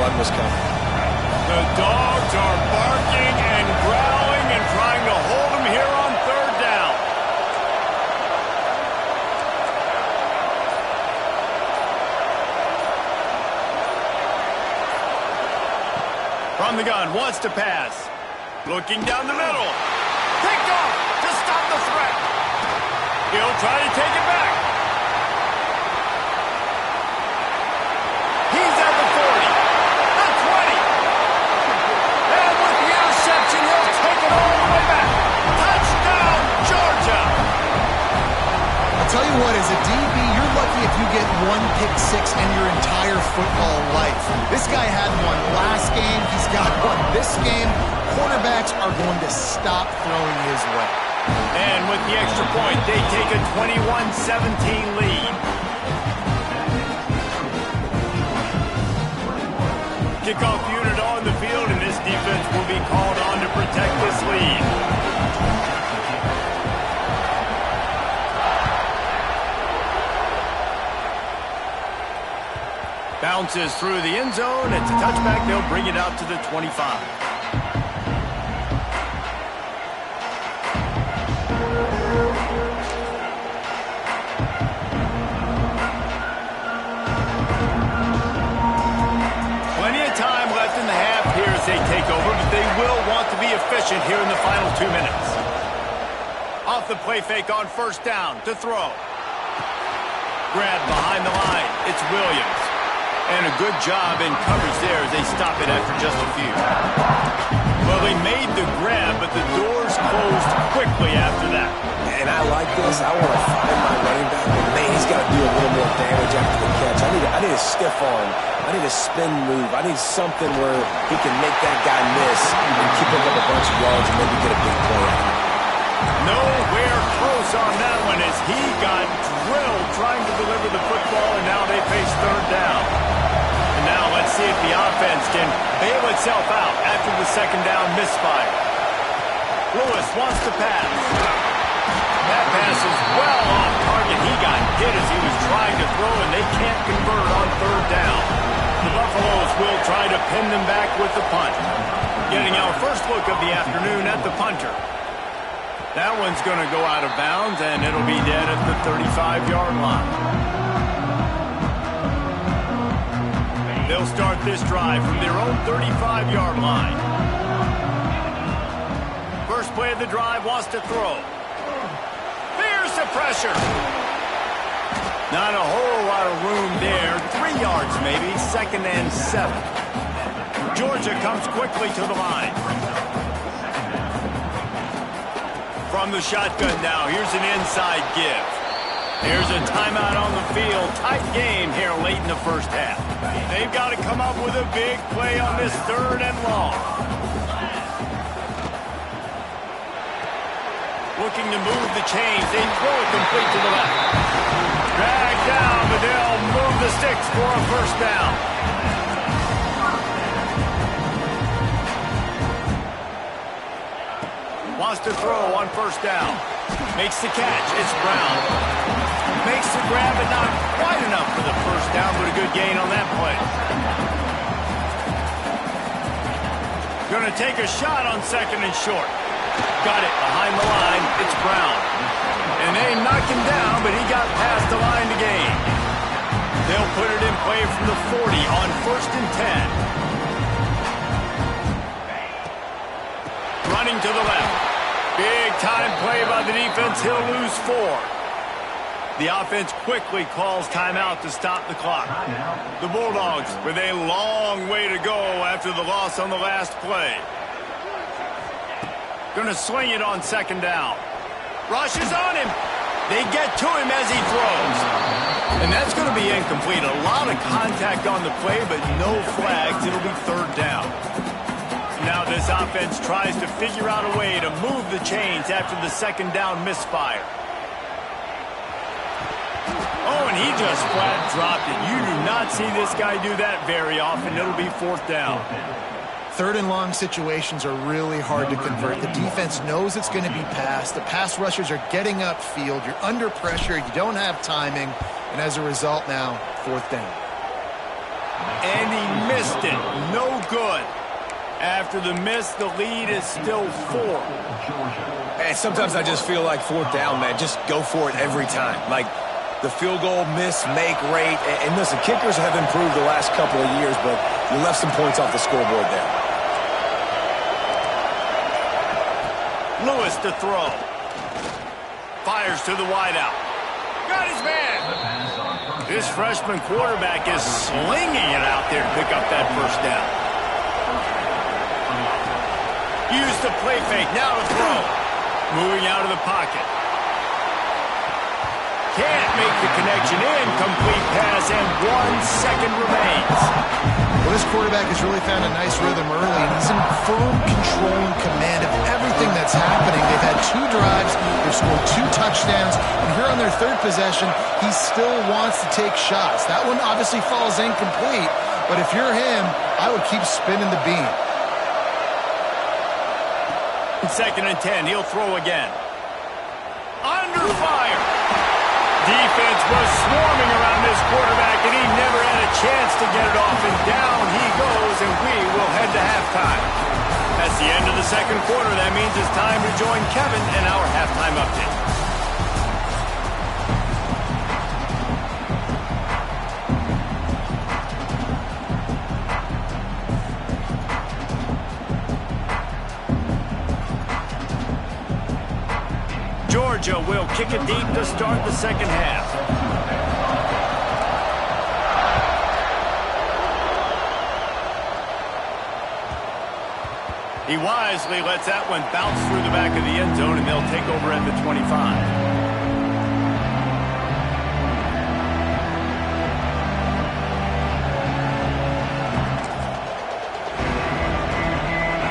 run was coming. The dogs are barking and growling and trying to hold him here on third down. From the gun, wants to pass. Looking down the middle. Picked off to stop the threat. He'll try to take it back. He's at the 40. The 20. And with the interception, he'll take it all the way back. Touchdown, Georgia. I'll tell you what, as a DB, you're lucky if you get one pick six in your entire football life. This guy had one last game. He's got one this game. Quarterbacks are going to stop throwing his way. And with the extra point, they take a 21-17 lead. Kickoff unit on the field, and this defense will be called on to protect this lead. Bounces through the end zone. It's a touchback. They'll bring it out to the 25. They take over, but they will want to be efficient here in the final 2 minutes. Off the play fake on first down to throw. Grab behind the line. It's Williams. And a good job in coverage there as they stop it after just a few. Well, they made the grab, but the doors closed quickly after that. And I like this. I want to find my running back, but man, he's got to do a little more damage after the catch. I need a stiff arm. I need a spin move. I need something where he can make that guy miss and keep him up a bunch of yards and maybe get a big play out of it. Nowhere close on that one as he got drilled trying to deliver the football, and now they face third down. And now let's see if the offense can bail itself out after the second down misfire. Lewis wants to pass. That pass is well on target. He got hit as he was trying to throw, and they can't convert on third down. The Buffaloes will try to pin them back with the punt. Getting our first look of the afternoon at the punter. That one's going to go out of bounds, and it'll be dead at the 35-yard line. They'll start this drive from their own 35-yard line. First play of the drive wants to throw. Here's the pressure. Not a whole lot of room there. 3 yards maybe, 2nd and 7. Georgia comes quickly to the line. From the shotgun now, here's an inside give. Here's a timeout on the field. Tight game here late in the first half. They've got to come up with a big play on this 3rd and long. Looking to move the chains. They throw it complete to the left. Dragged down, but they'll move the sticks for a first down. Wants to throw on first down. Makes the catch. It's Brown. Makes the grab, but not quite enough for the first down, but a good gain on that play. Going to take a shot on 2nd and short. Got it behind the line. It's Brown. And they knock him down, but he got past the line to gain. They'll put it in play from the 40 on 1st and 10. Running to the left. Big time play by the defense. He'll lose 4. The offense quickly calls timeout to stop the clock. The Bulldogs with a long way to go after the loss on the last play. Going to swing it on 2nd down. Rush is on him. They get to him as he throws. And that's going to be incomplete. A lot of contact on the play, but no flags. It'll be 3rd down. Now this offense tries to figure out a way to move the chains after the 2nd down misfire. Oh, and he just flat dropped it. You do not see this guy do that very often. It'll be 4th down. 3rd and long situations are really hard to convert. The defense knows it's going to be passed. The pass rushers are getting upfield. You're under pressure. You don't have timing. And as a result now, 4th down. And he missed it. good. After the miss, the lead is still 4. And sometimes I just feel like 4th down, man. Just go for it every time. Like the field goal miss, make rate. And listen, kickers have improved the last couple of years, but you left some points off the scoreboard there. Lewis to throw. Fires to the wideout. Got his man. This freshman quarterback is slinging it out there to pick up that first down. Use the play fake. Now to throw. Moving out of the pocket. Can't make the connection. Incomplete pass, and 1 second remains. Well, this quarterback has really found a nice rhythm early, and he's in firm control and command of everything that's happening. They've had 2 drives, they've scored 2 touchdowns, and here on their 3rd possession, he still wants to take shots. That one obviously falls incomplete, but if you're him, I would keep spinning the beam. 2nd and 10, he'll throw again. Under fire. Defense was swarming around this quarterback, and he never had a chance to get it off, and down he goes, and we will head to halftime. That's the end of the 2nd quarter. That means it's time to join Kevin in our halftime update. Georgia will kick it deep to start the 2nd half. He wisely lets that one bounce through the back of the end zone, and they'll take over at the 25.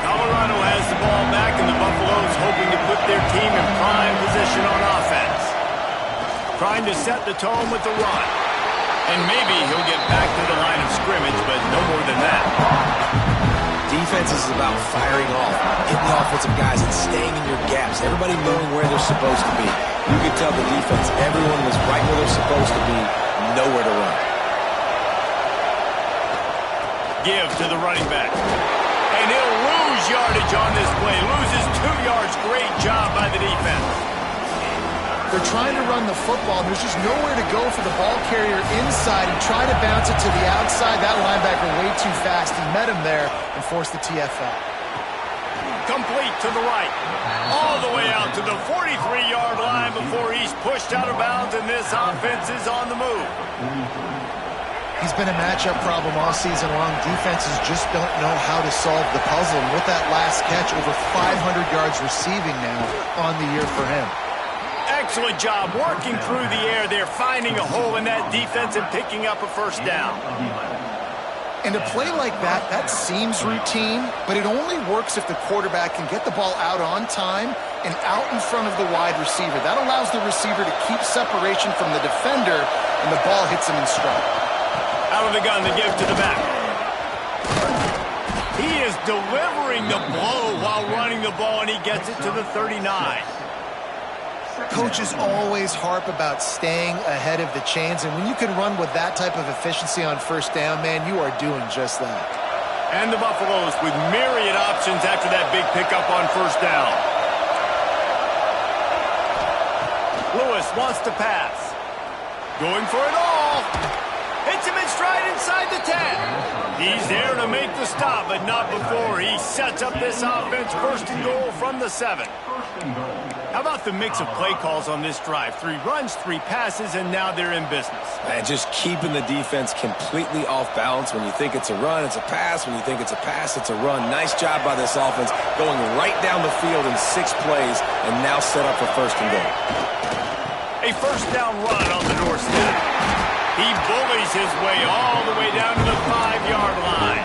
Colorado has the ball back, and the Buffaloes hoping to put their team in prime position on offense. Trying to set the tone with the run. And maybe he'll get back to the line of scrimmage, but no more than that. Defense is about firing off, hitting the offensive guys, and staying in your gaps. Everybody knowing where they're supposed to be. You could tell the defense, everyone was right where they're supposed to be, nowhere to run. Give to the running back. And he'll lose yardage on this play. Loses 2 yards. Great job by the defense. They're trying to run the football, and there's just nowhere to go for the ball carrier inside. He tried to bounce it to the outside. That linebacker way too fast. He met him there and forced the TFL. Complete to the right. All the way out to the 43-yard line before he's pushed out of bounds, and this offense is on the move. He's been a matchup problem all season long. Defenses just don't know how to solve the puzzle. And with that last catch, over 500 yards receiving now on the year for him. Excellent job working through the air there, finding a hole in that defense and picking up a first down. And a play like that, that seems routine, but it only works if the quarterback can get the ball out on time and out in front of the wide receiver. That allows the receiver to keep separation from the defender, and the ball hits him in stride. Out of the gun, the give to the back. He is delivering the blow while running the ball, and he gets it to the 39. Coaches always harp about staying ahead of the chains, and when you can run with that type of efficiency on first down, man, you are doing just that. And the Buffaloes with myriad options after that big pickup on first down. Lewis wants to pass. Going for it all. Hits him in stride inside the 10. He's there to make the stop, but not before he sets up this offense. First and goal from the 7. How about the mix of play calls on this drive? 3 runs, 3 passes, and now they're in business. And just keeping the defense completely off balance. When you think it's a run, it's a pass. When you think it's a pass, it's a run. Nice job by this offense, going right down the field in 6 plays, and now set up for first and goal. A first down run on the doorstep. He bullies his way all the way down to the 5-yard line.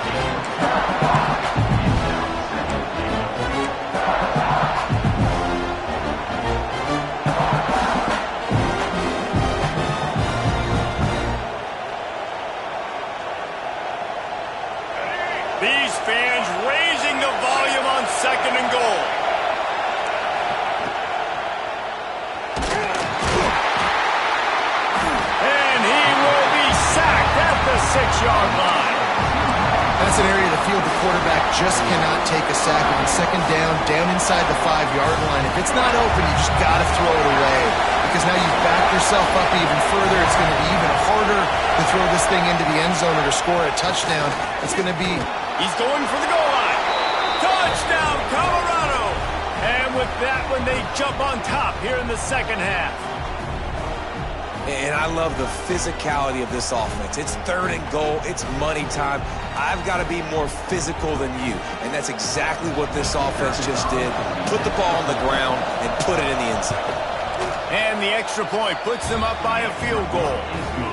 These fans raising the volume on second and goal. And he will be sacked at the 6-yard line. That's an area of the field the quarterback just cannot take a sack. On second down, down inside the 5-yard line. If it's not open, you just got to throw it away. Because now you've backed yourself up even further. It's going to be even harder to throw this thing into the end zone or to score a touchdown. It's going to be... He's going for the goal line. Touchdown, Colorado! And with that one, they jump on top here in the second half. And I love the physicality of this offense. It's third and goal. It's money time. I've got to be more physical than you. And that's exactly what this offense just did. Put the ball on the ground and put it in the end zone. And the extra point puts them up by a field goal.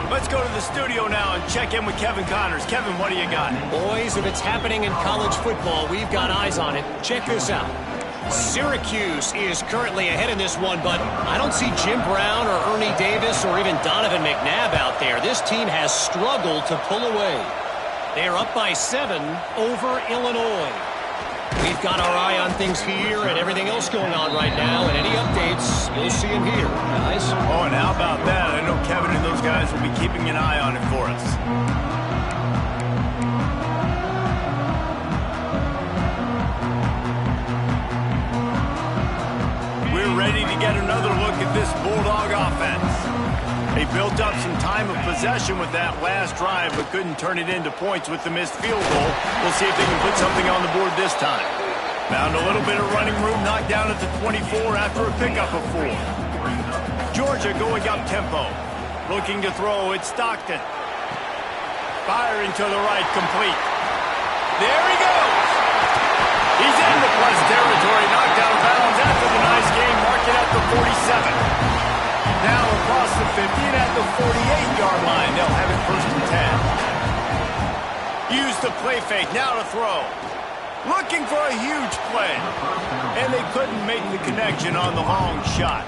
Let's go to the studio now and check in with Kevin Connors. Kevin, what do you got? Boys, if it's happening in college football, we've got eyes on it. Check this out. Syracuse is currently ahead in this one, but I don't see Jim Brown or Ernie Davis or even Donovan McNabb out there. This team has struggled to pull away. They are up by 7 over Illinois. We've got our eye on things here and everything else going on right now, and any updates, you'll see them here, guys. Oh, and how about that? I know Kevin and those guys will be keeping an eye on it for us. Ready to get another look at this Bulldog offense. They built up some time of possession with that last drive, but couldn't turn it into points with the missed field goal. We'll see if they can put something on the board this time. Found a little bit of running room, knocked down at the 24 after a pickup of 4. Georgia going up tempo. Looking to throw, it's Stockton. Firing to the right, complete. There he goes! He's into plus territory, knocked out of bounds after the nice game, marking at the 47. Now across the 50 and at the 48-yard line. They'll have it first and 10. Use the play fake, now to throw. Looking for a huge play. And they couldn't make the connection on the long shot.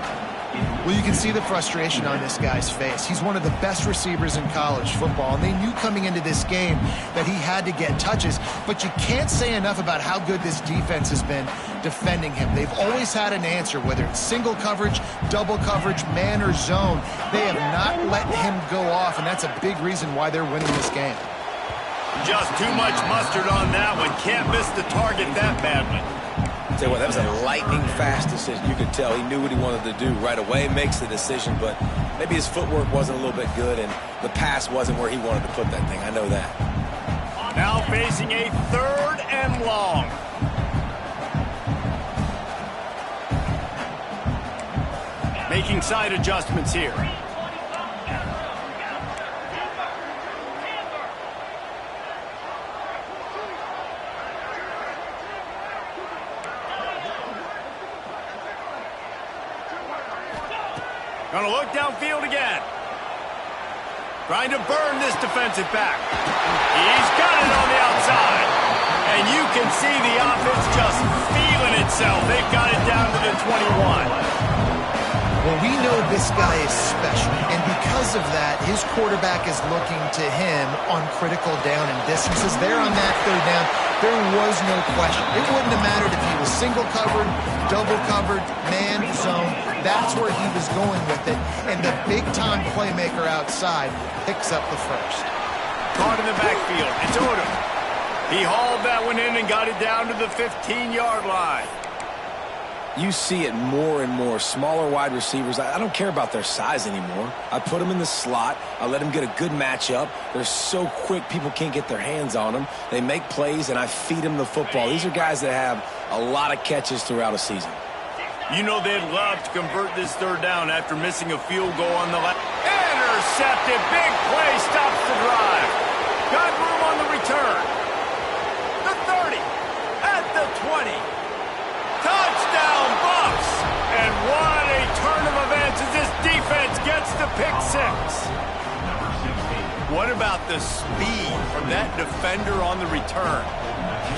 Well, you can see the frustration on this guy's face. He's one of the best receivers in college football, and they knew coming into this game that he had to get touches, but you can't say enough about how good this defense has been defending him. They've always had an answer, whether it's single coverage, double coverage, man or zone. They have not let him go off, and that's a big reason why they're winning this game. Just too much mustard on that one. Can't miss the target that badly. Tell you what, that was a lightning-fast decision. You could tell he knew what he wanted to do right away, makes the decision, but maybe his footwork wasn't a little bit good, and the pass wasn't where he wanted to put that thing. I know that. Now facing a 3rd and long. Making side adjustments here. Gonna look downfield again. Trying to burn this defensive back. He's got it on the outside. And you can see the offense just feeling itself. They've got it down to the 21. Well, we know this guy is special, and because of that, his quarterback is looking to him on critical down and distances. There on that 3rd down, there was no question. It wouldn't have mattered if he was single covered, double covered, man, zone. That's where he was going with it, and the big-time playmaker outside picks up the first. Caught in the backfield. It's Odom. He hauled that one in and got it down to the 15-yard line. You see it more and more. Smaller wide receivers, I don't care about their size anymore. I put them in the slot. I let them get a good matchup. They're so quick, people can't get their hands on them. They make plays, and I feed them the football. These are guys that have a lot of catches throughout a season. You know they'd love to convert this 3rd down after missing a field goal on the left. Intercepted. Big play stops the drive. Got room on the return. The 30. At the 20. Touchdown, Bucks! And what a turn of events as this defense gets the pick 6. What about the speed from that defender on the return?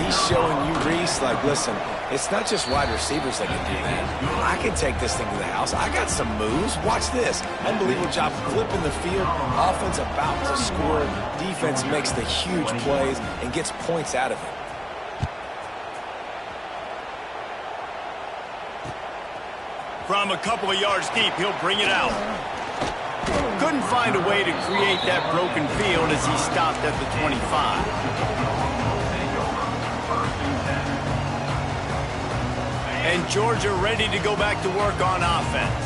He's showing you, Reese, like, listen, it's not just wide receivers that can do that. I can take this thing to the house. I got some moves. Watch this. Unbelievable job flipping the field. Offense about to score. Defense makes the huge plays and gets points out of it. From a couple of yards deep, he'll bring it out. Couldn't find a way to create that broken field as he stopped at the 25. And Georgia ready to go back to work on offense.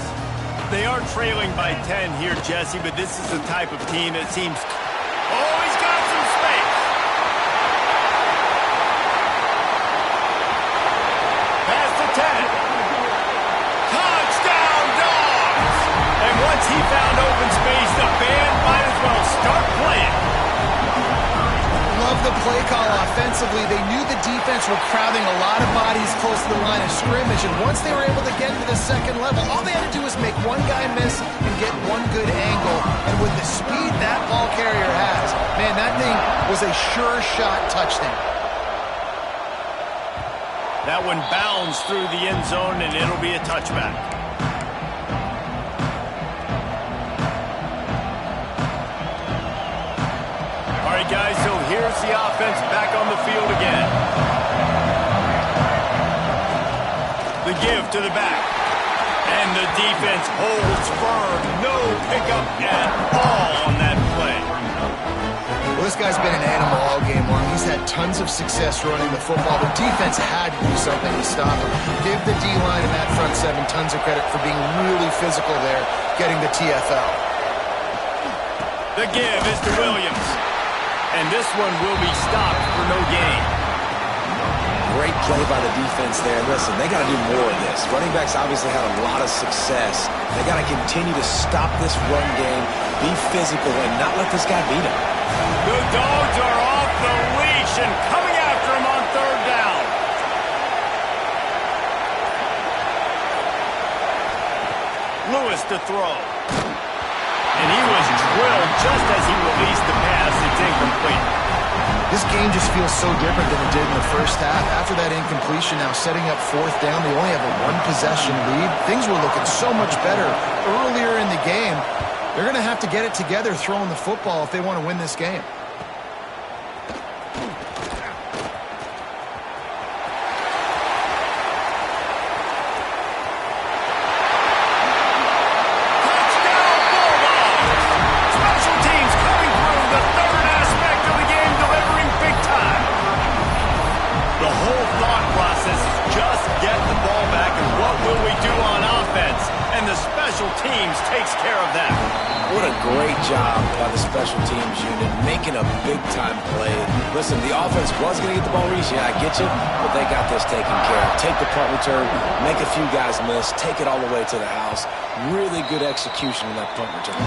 They are trailing by 10 here, Jesse, but this is the type of team that seems... Oh, he's got some space. Pass to 10. Touchdown, Dogs! And once he found open space, the band might as well start playing. Love the play call offensively. They knew the defense were crowding a lot of bodies close to the line of scrimmage, and once they were able to get to the second level, all they had to do was make one guy miss and get one good angle. And with the speed that ball carrier has, man, that thing was a sure shot touchdown. That one bounds through the end zone, and it'll be a touchback. All right, guys, so here's the offense back on the field again. The give to the back. And the defense holds firm. No pickup at all on that play. Well, this guy's been an animal all game long. He's had tons of success running the football. The defense had to do something to stop him. Give the D-line and that front seven tons of credit for being really physical there, getting the TFL. The give is to Williams. And this one will be stopped for no gain. Great play by the defense there. Listen, they got to do more of this. Running backs obviously had a lot of success. They got to continue to stop this run game, be physical, and not let this guy beat him. The Dogs are off the leash and coming after him on third down. Lewis to throw. And he was drilled just as he released the pass. It's incomplete. This game just feels so different than it did in the first half. After that incompletion, now setting up fourth down, they only have a one-possession lead. Things were looking so much better earlier in the game. They're going to have to get it together throwing the football if they want to win this game. Teams takes care of that. What a great job by the special teams unit, making a big-time play. Listen, the offense was going to get the ball reached. Yeah, I get you, but they got this taken care of. Take the punt return, make a few guys miss, take it all the way to the house. Really good execution in that punt return.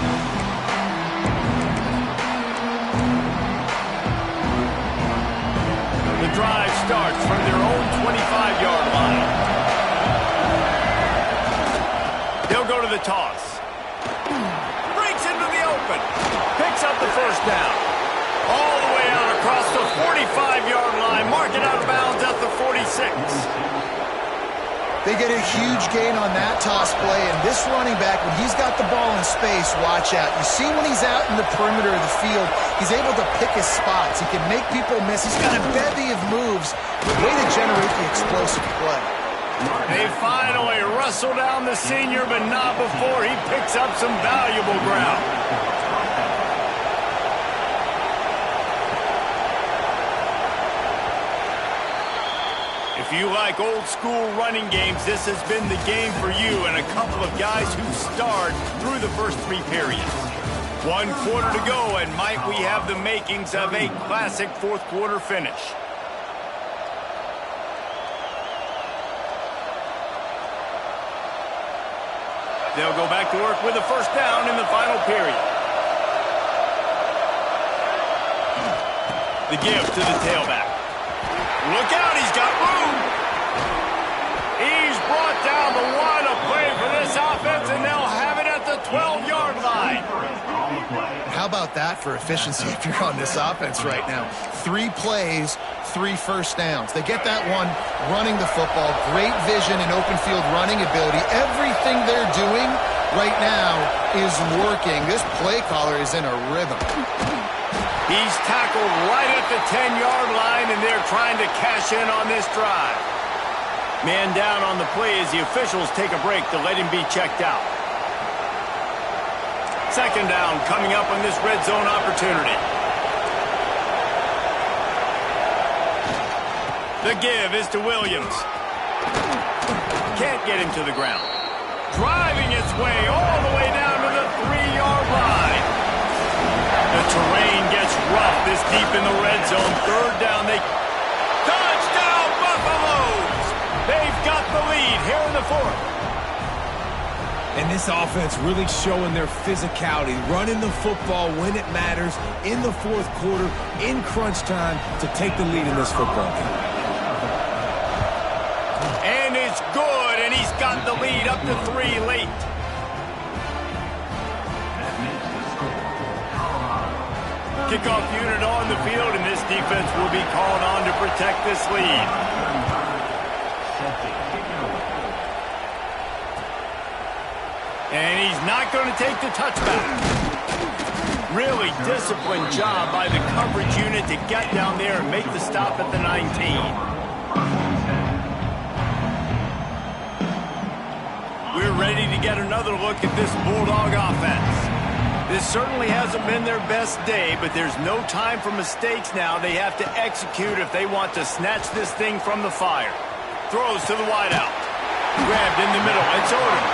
The drive starts from their own 25-yard line. They'll go to the toss. Breaks into the open. Picks up the first down. All the way out across the 45-yard line. Mark it out of bounds at the 46. They get a huge gain on that toss play, and this running back, when he's got the ball in space, watch out. You see when he's out in the perimeter of the field, he's able to pick his spots. He can make people miss. He's got a bevy of moves, the way to generate the explosive play. They finally wrestle down the senior, but not before he picks up some valuable ground. If you like old-school running games, this has been the game for you and a couple of guys who starred through the first three periods. 1 quarter to go, and might we have the makings of a classic fourth-quarter finish. They'll go back to work with a first down in the final period. The give to the tailback. Look out, he's got room. He's brought down the line of play for this offense, and they'll have it at the 12-yard line. How about that for efficiency if you're on this offense right now? 3 plays, 3 first downs. They get that one running the football, great vision and open field running ability. Everything they're doing right now is working. This play caller is in a rhythm. He's tackled right at the 10-yard line, and they're trying to cash in on this drive. Man down on the play as the officials take a break to let him be checked out. Second down coming up on this red zone opportunity. The give is to Williams. can't get him to the ground. Driving its way all the way down to the 3-yard line. The terrain gets rough this deep in the red zone. Third down, touchdown Buffaloes! They've got the lead here in the fourth. And this offense really showing their physicality, running the football when it matters, in the fourth quarter, in crunch time, to take the lead in this football game. And it's good, and he's got the lead up to 3 late. Kickoff unit on the field, and this defense will be called on to protect this lead. And he's not going to take the touchback. Really disciplined job by the coverage unit to get down there and make the stop at the 19. We're ready to get another look at this Bulldog offense. This certainly hasn't been their best day, but there's no time for mistakes now. They have to execute if they want to snatch this thing from the fire. Throws to the wideout. Grabbed in the middle. It's Odom.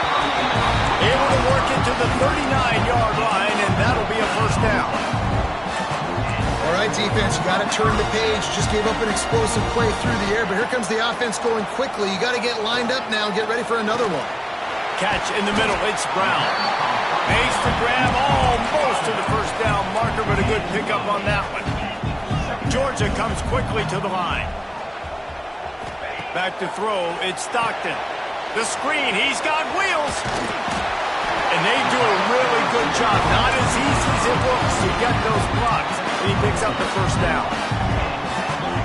Able to work it to the 39-yard line, and that'll be a first down. All right, defense, you got to turn the page. Just gave up an explosive play through the air, but here comes the offense going quickly. You got to get lined up now and get ready for another one. Catch in the middle. It's Brown. Makes the grab almost to the first down marker, but a good pickup on that one. Georgia comes quickly to the line. Back to throw. It's Stockton. The screen. He's got wheels. And they do a really good job. Not as easy as it looks to get those blocks. And he picks up the first down.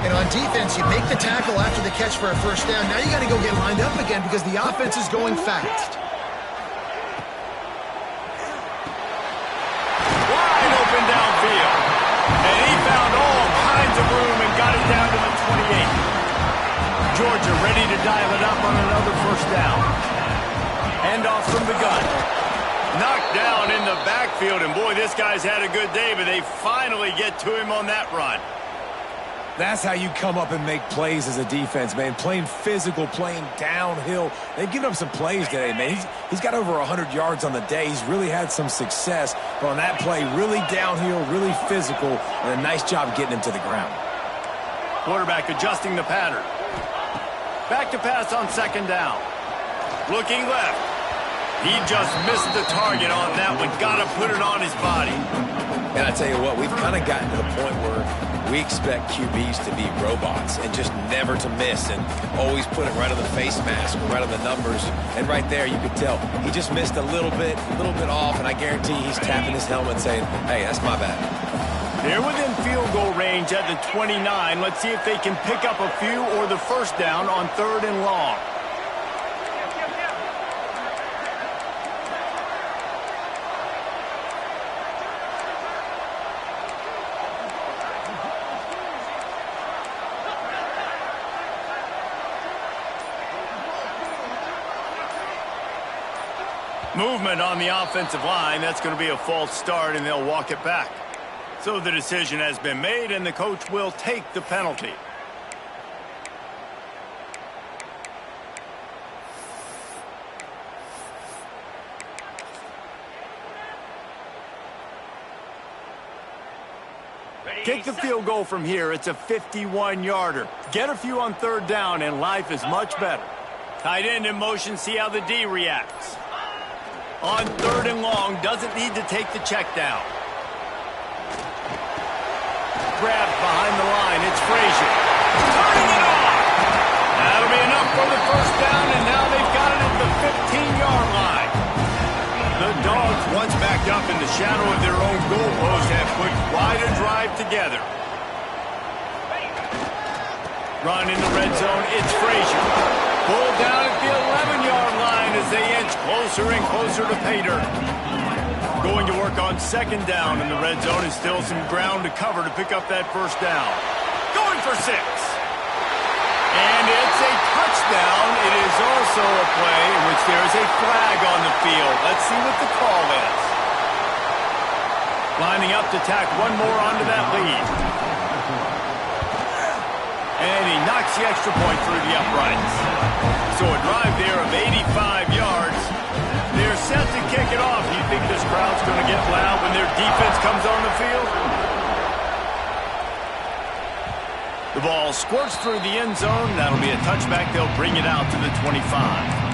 And on defense, you make the tackle after the catch for a first down. Now you got to go get lined up again because the offense is going fast. Wide open downfield. And he found all kinds of room and got it down to the 28. Georgia ready to dial it up on another first down. Hand off from the gun. Knocked down in the backfield, and boy, this guy's had a good day, but they finally get to him on that run. That's how you come up and make plays as a defense, man. Playing physical, playing downhill. They've given up some plays today, man. He's got over 100 yards on the day. He's really had some success. But on that play, really downhill, really physical, and a nice job getting him to the ground. Quarterback adjusting the pattern. Back to pass on second down. Looking left. He just missed the target on that one. Got to put it on his body. And I tell you what, we've kind of gotten to the point where we expect QBs to be robots and just never to miss and always put it right on the face mask, right on the numbers. And right there, you could tell he just missed a little bit off, and I guarantee he's tapping his helmet saying, hey, that's my bad. They're within field goal range at the 29. Let's see if they can pick up a few or the first down on 3rd and long. Movement on the offensive line. That's going to be a false start, and they'll walk it back. So the decision has been made, and the coach will take the penalty. Kick the field goal from here. It's a 51-yarder. Get a few on 3rd down, and life is much better. Tight end in motion. See how the D reacts. On 3rd and long, doesn't need to take the check down. Grabbed behind the line, it's Frazier. Turning it off! That'll be enough for the first down, and now they've got it at the 15-yard line. The Dogs, once backed up in the shadow of their own goalpost, have put quite a drive together. Run in the red zone, it's Frazier. Pulled down at the 11-yard line as they inch closer and closer to pay dirt. Going to work on 2nd down in the red zone, and still some ground to cover to pick up that first down. Going for 6. And it's a touchdown. It is also a play in which there is a flag on the field. Let's see what the call is. Lining up to tack one more onto that lead. And he knocks the extra point through the uprights. So a drive there of 85 yards. They're set to kick it off. You think this crowd's going to get loud when their defense comes on the field? The ball squirts through the end zone. That'll be a touchback. They'll bring it out to the 25.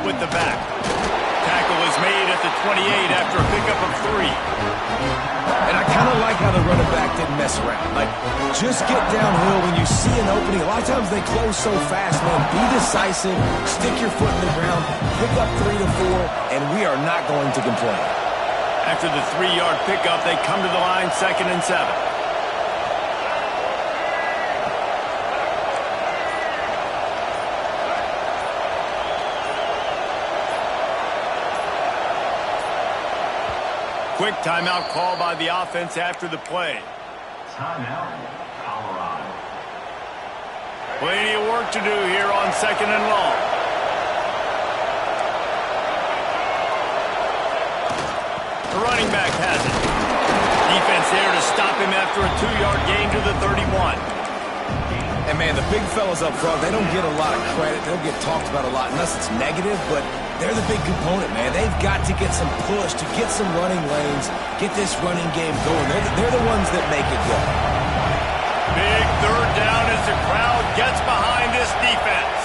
With the back. Tackle is made at the 28 after a pickup of 3. And I kind of like how the running back didn't mess around. Like, just get downhill when you see an opening. A lot of times they close so fast, man. Be decisive, stick your foot in the ground, pick up 3 to 4, and we are not going to complain. After the 3-yard pickup, they come to the line, 2nd and 7. Quick timeout call by the offense after the play. Timeout, Colorado. Plenty of work to do here on 2nd and long. The running back has it. Defense there to stop him after a 2-yard gain to the 31. And, man, the big fellas up front, they don't get a lot of credit. They don't get talked about a lot unless it's negative, but they're the big component, man. They've got to get some push, to get some running lanes, get this running game going. They're the ones that make it go. Big 3rd down as the crowd gets behind this defense.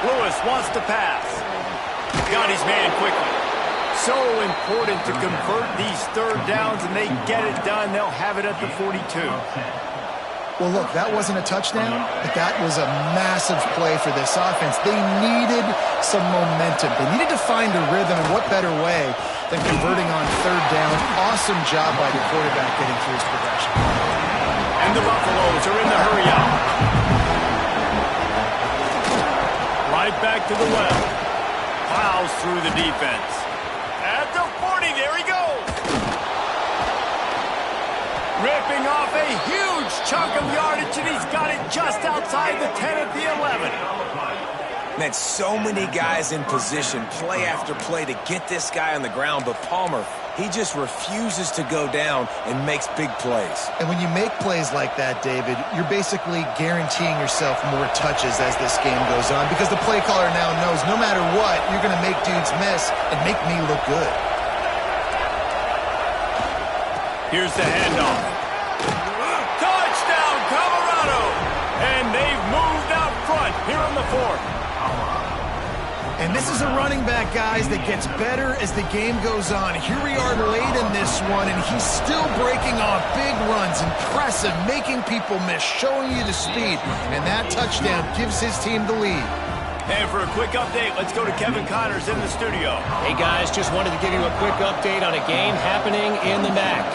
Lewis wants to pass. Got his man quickly. So important to convert these 3rd downs, and they get it done. They'll have it at the 42. Well, look, that wasn't a touchdown, but that was a massive play for this offense. They needed some momentum. They needed to find a rhythm, and what better way than converting on 3rd down. Awesome job by the quarterback getting through his progression. And the Buffaloes are in the hurry-up. Right back to the well. Plows through the defense. At the 40, there he goes. Ripping off a huge chunk of yardage, and he's got it just outside the 10 at the 11. Man, so many guys in position, play after play to get this guy on the ground, but Palmer, he just refuses to go down and makes big plays. And when you make plays like that, David, you're basically guaranteeing yourself more touches as this game goes on, because the play caller now knows no matter what, you're going to make dudes miss and make me look good. Here's the handoff. Touchdown, Colorado! And they've moved out front here on the 4th. And this is a running back, guys, that gets better as the game goes on. Here we are late in this one, and he's still breaking off big runs. Impressive, making people miss, showing you the speed. And that touchdown gives his team the lead. And for a quick update, let's go to Kevin Connors in the studio. Hey, guys, just wanted to give you a quick update on a game happening in the MAC.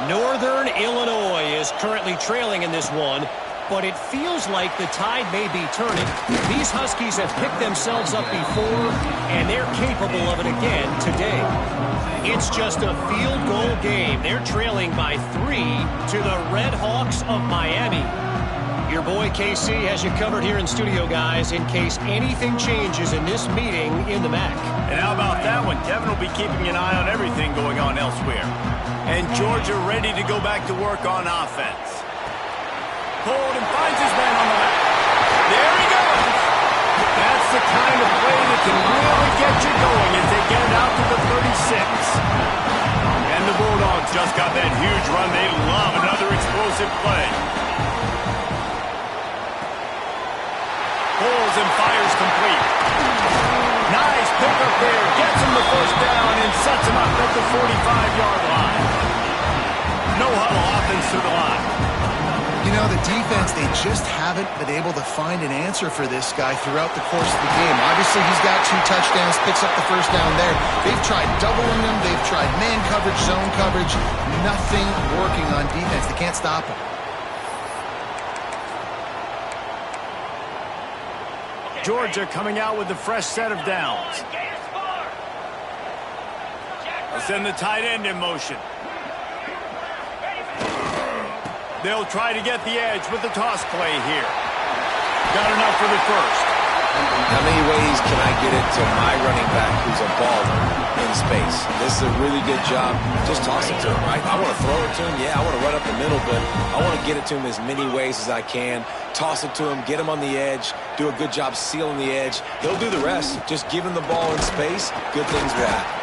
Northern Illinois is currently trailing in this one, but it feels like the tide may be turning. These Huskies have picked themselves up before, and they're capable of it again today. It's just a field goal game. They're trailing by 3 to the Red Hawks of Miami. Your boy KC has you covered here in studio, guys, in case anything changes in this meeting in the MAC. And how about that one? Kevin will be keeping an eye on everything going on elsewhere. And Georgia ready to go back to work on offense. Hold and finds his man on the left. There he goes. That's the kind of play that can really get you going as they get it out to the 36. And the Bulldogs just got that huge run. They love another explosive play. Pulls and fires complete. Nice pickup there. Gets him the 1st down and sets him up at the 45-yard line. No huddle offense to the line. You know, the defense, they just haven't been able to find an answer for this guy throughout the course of the game. Obviously, he's got 2 touchdowns, picks up the 1st down there. They've tried doubling him. They've tried man coverage, zone coverage. Nothing working on defense. They can't stop him. Georgia coming out with a fresh set of downs. They'll send the tight end in motion. They'll try to get the edge with the toss play here. Got enough for the first. How many ways can I get it to my running back who's a baller in space? This is a really good job. Just toss it to him, right? I want to throw it to him. Yeah, I want to run up the middle, but I want to get it to him as many ways as I can. Toss it to him, get him on the edge, do a good job sealing the edge. He'll do the rest. Just give him the ball in space. Good things will happen.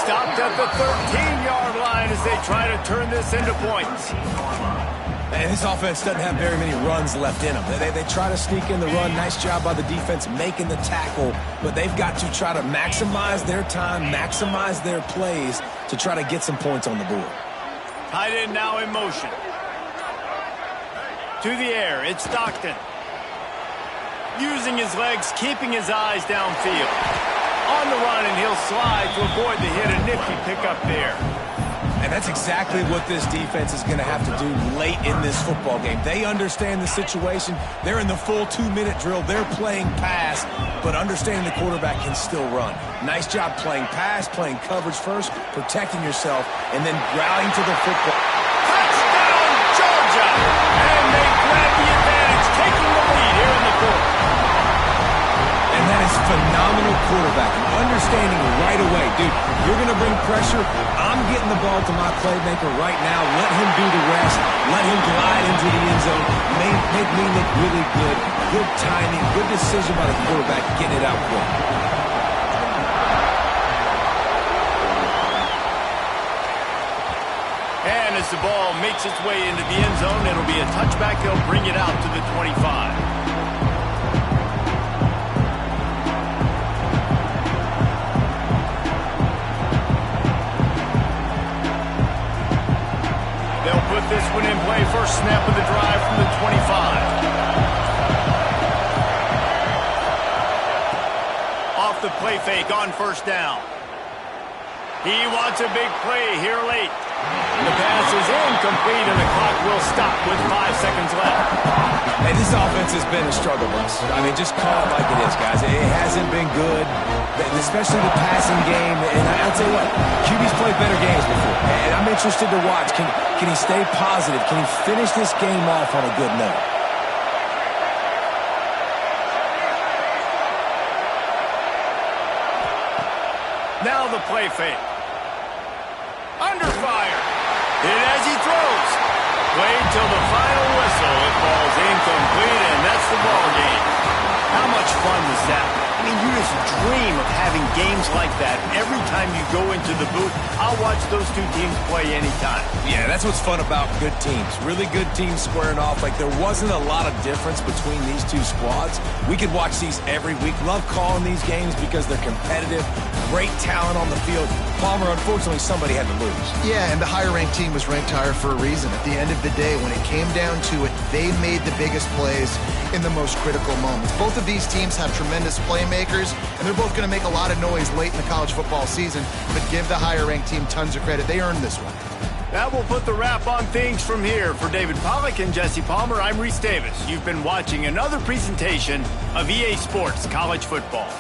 Stopped at the 13-yard line as they try to turn this into points. And this offense doesn't have very many runs left in them. They try to sneak in the run. Nice job by the defense making the tackle. But they've got to try to maximize their time, maximize their plays to try to get some points on the board. Tight end now in motion. To the air, it's Stockton. Using his legs, keeping his eyes downfield. On the run, and he'll slide to avoid the hit. A nifty pickup there. And that's exactly what this defense is going to have to do late in this football game. They understand the situation. They're in the full 2-minute drill. They're playing pass, but understanding the quarterback can still run. Nice job playing pass, playing coverage first, protecting yourself, and then rallying to the football. Touchdown, Georgia! And they grab the advantage, taking the lead here in the fourth. And that is phenomenal quarterbacking, understanding right away. Dude, you're going to bring pressure. I'm getting the ball to my playmaker right now. Let him do the rest. Let him glide into the end zone. Make me look really good. Good timing, good decision by the quarterback, getting it out quick. And as the ball makes its way into the end zone, it'll be a touchback. They'll bring it out to the 25. This one in play, first snap of the drive from the 25. Off the play fake on first down. He wants a big play here late. The pass is incomplete and the clock will stop with 5 seconds left. Hey, this offense has been a struggle bus. I mean, just call it like it is, guys. It hasn't been good, especially the passing game. And I'll tell you what, QB's played better games before. And I'm interested to watch. Can he stay positive? Can he finish this game off on a good note? Now the play fake. Under fire. Hit as he throws. Played till the final whistle. It falls incomplete, and that's the ball game. How much fun was that? I mean, you just dream of having games like that every time you go into the booth. I'll watch those two teams play anytime. Yeah, that's what's fun about good teams. Really good teams squaring off. Like, there wasn't a lot of difference between these two squads. We could watch these every week. Love calling these games because they're competitive. Great talent on the field. Palmer, unfortunately, somebody had to lose. Yeah, and the higher-ranked team was ranked higher for a reason. At the end of the day, when it came down to it, they made the biggest plays in the most critical moments. Both of these teams have tremendous playmakers, and they're both going to make a lot of noise late in the college football season, but give the higher-ranked team tons of credit. They earned this one. That will put the wrap on things from here. For David Pollack and Jesse Palmer, I'm Reese Davis. You've been watching another presentation of EA Sports College Football.